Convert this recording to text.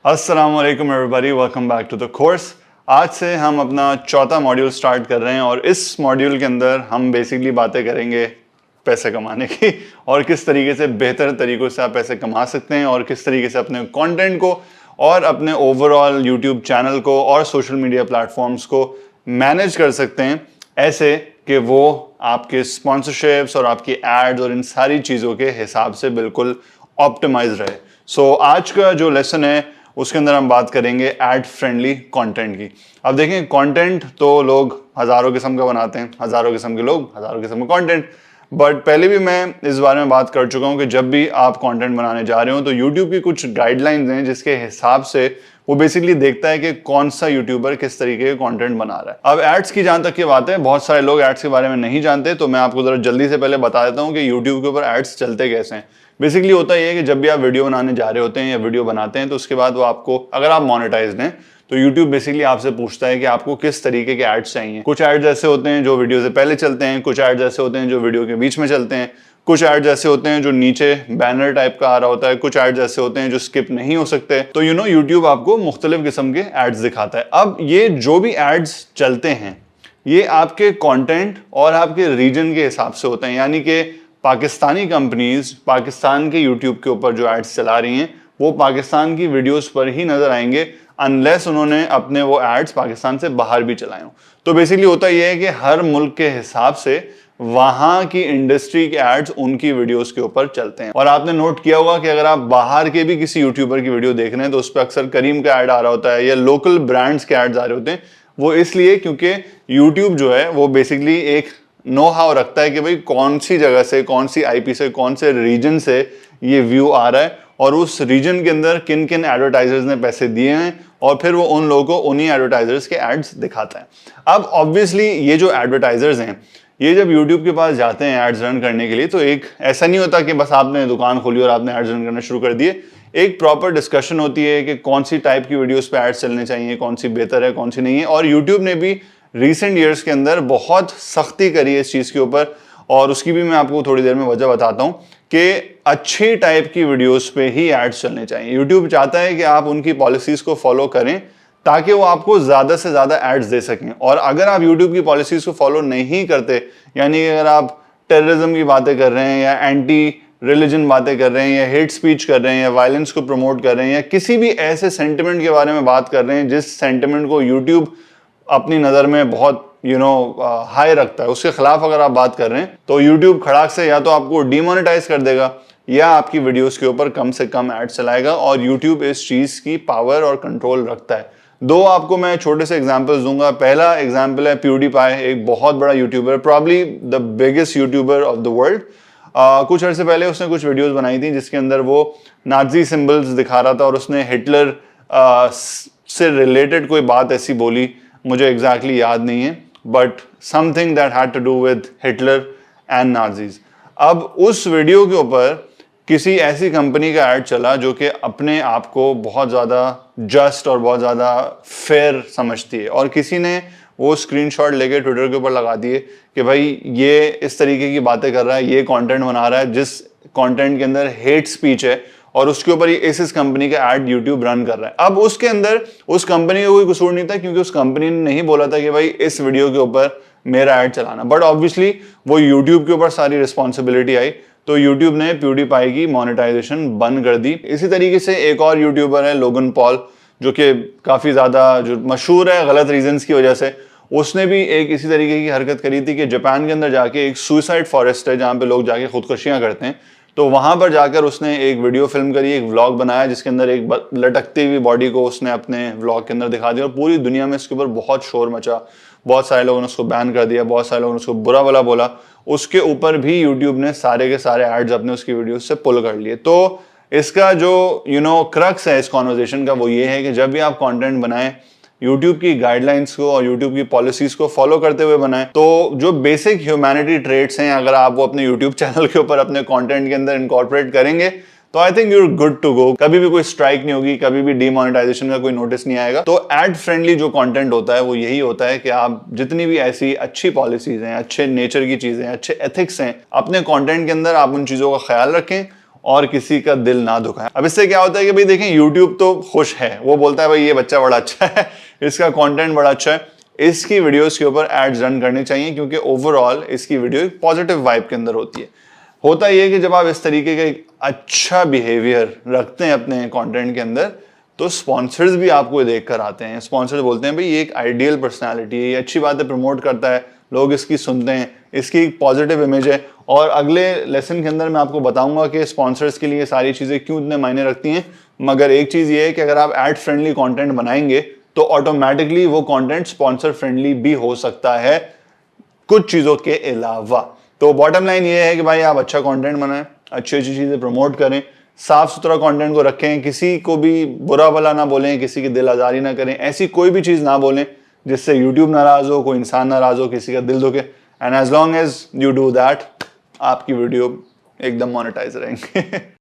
अस्सलाम वालेकुम everybody, welcome back to the course. आज से हम अपना चौथा मॉड्यूल स्टार्ट कर रहे हैं और इस मॉड्यूल के अंदर हम बेसिकली बातें करेंगे पैसे कमाने की और किस तरीके से बेहतर तरीकों से आप पैसे कमा सकते हैं और किस तरीके से अपने कंटेंट को और अपने ओवरऑल यूट्यूब चैनल को और सोशल मीडिया प्लेटफॉर्म्स को मैनेज कर सकते हैं ऐसे कि वो आपके स्पॉन्सरशिप्स और आपकी एड्स और इन सारी चीज़ों के हिसाब से बिल्कुल ऑप्टिमाइज रहे। सो आज का जो लेसन है उसके अंदर हम बात करेंगे एड फ्रेंडली कंटेंट की। अब देखें, कंटेंट तो लोग हज़ारों किस्म का बनाते हैं, हज़ारों किस्म के लोग, हज़ारों किस्म का कंटेंट। बट पहले भी मैं इस बारे में बात कर चुका हूं कि जब भी आप कंटेंट बनाने जा रहे हो तो यूट्यूब की कुछ गाइडलाइंस हैं जिसके हिसाब से वो बेसिकली देखता है कि कौन सा यूट्यूबर किस तरीके के कंटेंट बना रहा है। अब एड्स की जहां तक की बात है, बहुत सारे लोग एड्स के बारे में नहीं जानते, तो मैं आपको जरा जल्दी से पहले बता देता हूं कि यूट्यूब के ऊपर एड्स चलते कैसे हैं। बेसिकली होता यह है कि जब भी आप वीडियो बनाने जा रहे होते हैं या वीडियो बनाते हैं तो उसके बाद वो आपको, अगर आप मोनेटाइज्ड हैं तो YouTube बेसिकली आपसे पूछता है कि आपको किस तरीके के एड्स चाहिए। कुछ एड्स ऐसे होते हैं जो वीडियो से पहले चलते हैं, कुछ एड्स ऐसे होते हैं जो वीडियो के बीच में चलते हैं, कुछ एड्स ऐसे होते हैं जो नीचे बैनर टाइप का आ रहा होता है, कुछ एड्स ऐसे होते हैं जो स्किप नहीं हो सकते। तो YouTube आपको मुख्तलिफ किस्म के एड्स दिखाता है। अब ये जो भी एड्स चलते हैं ये आपके कंटेंट और आपके रीजन के हिसाब से होते हैं, यानी कि पाकिस्तानी कंपनीज पाकिस्तान के यूट्यूब के ऊपर जो एड्स चला रही हैं वो पाकिस्तान की वीडियोस पर ही नजर आएंगे अनलेस उन्होंने अपने वो एड्स पाकिस्तान से बाहर भी चलाए हों। तो बेसिकली होता यह है कि हर मुल्क के हिसाब से वहां की इंडस्ट्री के एड्स उनकी वीडियोस के ऊपर चलते हैं। और आपने नोट किया होगा कि अगर आप बाहर के भी किसी यूट्यूबर की वीडियो देख रहे हैं तो उस पर अक्सर करीम का एड आ रहा होता है या लोकल ब्रांड्स के एड्स आ रहे होते हैं। वो इसलिए क्योंकि यूट्यूब जो है वो बेसिकली एक नो हाउ रखता है कि भाई कौन सी जगह से, कौन सी आईपी से, कौन से रीजन से ये व्यू आ रहा है और उस रीजन के अंदर किन किन एडवर्टाइजर्स ने पैसे दिए हैं और फिर वो उन लोगों को उन्हीं एडवर्टाइजर्स के एड्स दिखाता है। अब ऑब्वियसली ये जो एडवर्टाइजर्स हैं ये जब यूट्यूब के पास जाते हैं एड्स रन करने के लिए तो एक ऐसा नहीं होता कि बस आपने दुकान खोली और आपने एड्स रन करना शुरू कर दिए। एक प्रॉपर डिस्कशन होती है कि कौन सी टाइप की वीडियोस पे एड्स चलने चाहिए, कौन सी बेहतर है, कौन सी नहीं है। और यूट्यूब ने भी रिसेंट ईयर्स के अंदर बहुत सख्ती करी है इस चीज़ के ऊपर और उसकी भी मैं आपको थोड़ी देर में वजह बताता हूँ कि अच्छी टाइप की वीडियोस पे ही एड्स चलने चाहिए। यूट्यूब चाहता है कि आप उनकी पॉलिसीज को फॉलो करें ताकि वो आपको ज़्यादा से ज़्यादा एड्स दे सकें। और अगर आप यूट्यूब की पॉलिसीज को फॉलो नहीं करते, यानी अगर आप टेररिज्म की बातें कर रहे हैं या एंटी रिलीजन बातें कर रहे हैं या हेट स्पीच कर रहे हैं या वायलेंस को प्रमोट कर रहे हैं या किसी भी ऐसे सेंटिमेंट के बारे में बात कर रहे हैं जिस सेंटिमेंट को यूट्यूब अपनी नज़र में बहुत हाई रखता है, उसके खिलाफ अगर आप बात कर रहे हैं तो यूट्यूब खड़ाक से या तो आपको डिमोनेटाइज कर देगा या आपकी वीडियोस के ऊपर कम से कम एड चलाएगा। और यूट्यूब इस चीज़ की पावर और कंट्रोल रखता है। दो आपको मैं छोटे से एग्जांपल्स दूंगा। पहला एग्जांपल है PewDiePie, एक बहुत बड़ा YouTuber, probably the biggest YouTuber of the world. कुछ अर्से पहले उसने कुछ वीडियोस बनाई थी जिसके अंदर वो नाजी सिंबल्स दिखा रहा था और उसने हिटलर से रिलेटेड कोई बात ऐसी बोली, मुझे एग्जैक्टली याद नहीं है, but something that had to do with Hitler and Nazis. अब उस वीडियो के ऊपर किसी ऐसी कंपनी का ऐड चला जो कि अपने आप को बहुत ज़्यादा जस्ट और बहुत ज़्यादा फेयर समझती है और किसी ने वो स्क्रीनशॉट लेके ट्विटर के ऊपर लगा दिए कि भाई ये इस तरीके की बातें कर रहा है, ये कंटेंट बना रहा है जिस कंटेंट के अंदर हेट स्पीच है और उसके ऊपर ये इस कंपनी का ऐड यूट्यूब रन कर रहा है। अब उसके अंदर उस कंपनी का कोई कसूर नहीं था क्योंकि उस कंपनी ने नहीं बोला था कि भाई इस वीडियो के ऊपर मेरा ऐड चलाना, बट ऑब्वियसली वो यूट्यूब के ऊपर सारी रिस्पॉन्सिबिलिटी आई तो यूट्यूब ने PewDiePie की मोनेटाइजेशन बंद कर दी। इसी तरीके से एक और यूट्यूबर है लोगन पॉल जो कि काफ़ी ज़्यादा जो मशहूर है गलत रीजंस की वजह से। उसने भी एक इसी तरीके की हरकत करी थी कि जापान के अंदर जाके एक सुसाइड फॉरेस्ट है जहाँ पे लोग जाके खुदकुशियाँ करते हैं, तो वहां पर जाकर उसने एक वीडियो फिल्म करी, एक व्लॉग बनाया जिसके अंदर एक लटकती हुई बॉडी को उसने अपने व्लॉग के अंदर दिखा दिया और पूरी दुनिया में इसके ऊपर बहुत शोर मचा। बहुत सारे लोगों ने उसको बैन कर दिया, बहुत सारे लोगों ने उसको बुरा भला बोला। उसके ऊपर भी यूट्यूब ने सारे के सारे एड्स अपने उसकी वीडियो से पुल कर लिए। तो इसका जो क्रक्स है इस कॉन्वर्जेशन का वो ये है कि जब भी आप कॉन्टेंट बनाएं यूट्यूब की गाइडलाइंस को और यूट्यूब की पॉलिसीज को फॉलो करते हुए बनाएं। तो जो बेसिक ह्यूमैनिटी ट्रेट्स हैं अगर आप वो अपने यूट्यूब चैनल के ऊपर अपने कंटेंट के अंदर इनकॉर्पोरेट करेंगे तो I think you're good to go. कभी भी कोई स्ट्राइक नहीं होगी, कभी भी डीमोनेटाइजेशन का कोई नोटिस नहीं आएगा। तो एड फ्रेंडली जो कंटेंट होता है वो यही होता है कि आप जितनी भी ऐसी अच्छी पॉलिसीज हैं, अच्छे नेचर की चीजें हैं, अच्छे एथिक्स हैं, अपने कंटेंट के अंदर आप उन चीजों का ख्याल रखें और किसी का दिल ना दुखाएं। अब इससे क्या होता है कि भाई देखें, यूट्यूब तो खुश है, वो बोलता है भाई ये बच्चा बड़ा अच्छा है, इसका कंटेंट बड़ा अच्छा है, इसकी वीडियोस के ऊपर एड्स रन करने चाहिए, क्योंकि ओवरऑल इसकी वीडियो एक पॉजिटिव वाइब के अंदर होती है। होता ये कि जब आप इस तरीके का एक अच्छा बिहेवियर रखते हैं अपने कंटेंट के अंदर, तो स्पॉन्सर्स भी आपको देख कर आते हैं। स्पॉन्सर्स बोलते हैं भाई ये एक आइडियल पर्सनालिटी है, ये अच्छी बातें प्रमोट करता है, लोग इसकी सुनते हैं, इसकी एक पॉजिटिव इमेज है। और अगले लेसन के अंदर मैं आपको बताऊंगा कि स्पॉन्सर्स के लिए सारी चीज़ें क्यों इतने मायने रखती हैं। मगर एक चीज़ ये है कि अगर आप एड फ्रेंडली कॉन्टेंट बनाएंगे तो ऑटोमेटिकली वो कॉन्टेंट स्पॉन्सर फ्रेंडली भी हो सकता है कुछ चीज़ों के अलावा। तो बॉटम लाइन ये है कि भाई आप अच्छा कंटेंट बनाएं, अच्छी अच्छी चीज़ें प्रमोट करें, साफ सुथरा कंटेंट को रखें, किसी को भी बुरा भला ना बोलें, किसी की दिल आज़ारी ना करें, ऐसी कोई भी चीज़ ना बोलें जिससे यूट्यूब नाराज़ हो, कोई इंसान नाराज़ हो, किसी का दिल दुखे। And as long as you do that, आपकी वीडियो एकदम मोनेटाइज रहेंगे।